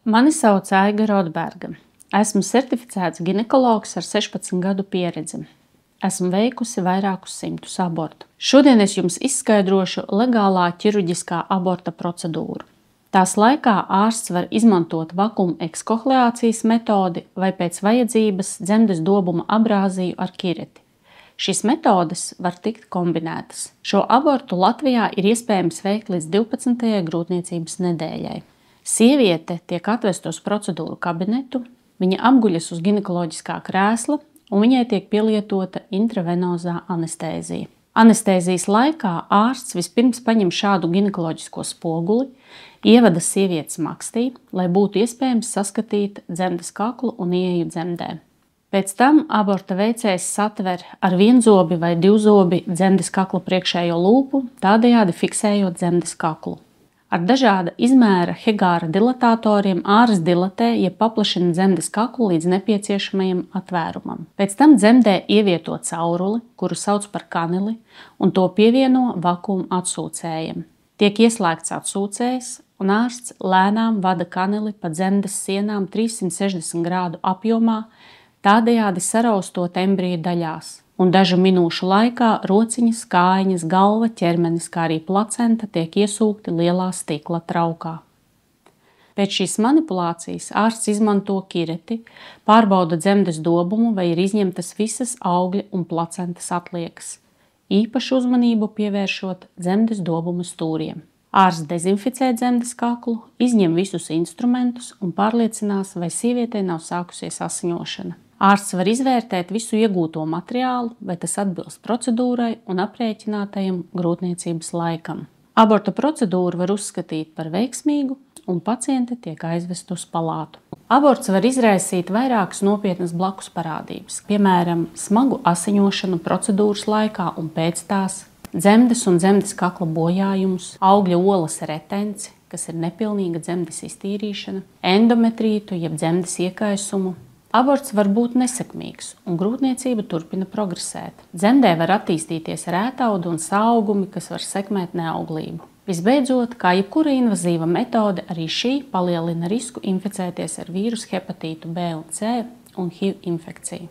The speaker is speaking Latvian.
Mani sauc Aiga Rodberga. Esmu certificēts ginekologs ar 16 gadu pieredzi. Esmu veikusi vairākus simtus abortu. Šodien es jums izskaidrošu legālā ķirurģiskā aborta procedūru. Tās laikā ārsts var izmantot vakuma ekskohleācijas metodi vai pēc vajadzības dzemdes dobuma abrāziju ar kireti. Šīs metodes var tikt kombinētas. Šo abortu Latvijā ir iespējams veikt līdz 12. grūtniecības nedēļai. Sieviete tiek atvesta uz procedūru kabinetu, viņa apguļas uz ginekoloģiskā krēsla un viņai tiek pielietota intravenozā anestēzija. Anestēzijas laikā ārsts vispirms paņem šādu ginekoloģisko spoguli, ievada sievietes makstī, lai būtu iespējams saskatīt dzemdes kaklu un ieeju dzemdē. Pēc tam aborta veicējs satver ar vienzobi vai divzobi dzemdes kakla priekšējo lūpu, tādējādi fiksējot dzemdes kaklu. Ar dažāda izmēra Hegāra dilatatoriem ārsts dilatē, jeb paplašina dzemdes kaklu līdz nepieciešamajam atvērumam. Pēc tam dzemdē ievieto cauruli, kuru sauc par kanili, un to pievieno vakuma atsūcējiem. Tiek ieslēgts atsūcējs, un ārsts lēnām vada kanili pa dzemdes sienām 360 grādu apjomā, tādējādi saraustot embriju daļās. Un dažu minūšu laikā rociņas, kājiņas, galva, ķermenis, kā arī placenta tiek iesūkti lielā stikla traukā. Pēc šīs manipulācijas ārsts izmanto kireti, pārbauda dzemdes dobumu, vai ir izņemtas visas augļa un placentas atliekas. Īpašu uzmanību pievēršot dzemdes dobuma stūriem. Ārsts dezinficē dzemdes kaklu, izņem visus instrumentus un pārliecinās, vai sievietei nav sākusies asiņošana. Ārsts var izvērtēt visu iegūto materiālu, vai tas atbilst procedūrai un aprēķinātajam grūtniecības laikam. Aborta procedūru var uzskatīt par veiksmīgu, un paciente tiek aizvest uz palātu. Aborts var izraisīt vairākas nopietnas blakus parādības, piemēram, smagu asiņošanu procedūras laikā un pēc tās, dzemdes un dzemdes kakla bojājumus, augļa olas retenci, kas ir nepilnīga dzemdes iztīrīšana, endometrītu jeb dzemdes iekaisumu. Aborts var būt nesekmīgs, un grūtniecība turpina progresēt. Dzemdē var attīstīties rētaudu un saaugumi, kas var sekmēt neauglību. Visbeidzot, kā jebkura invazīva metode, arī šī palielina risku inficēties ar vīrusu hepatītu B un C un HIV infekciju.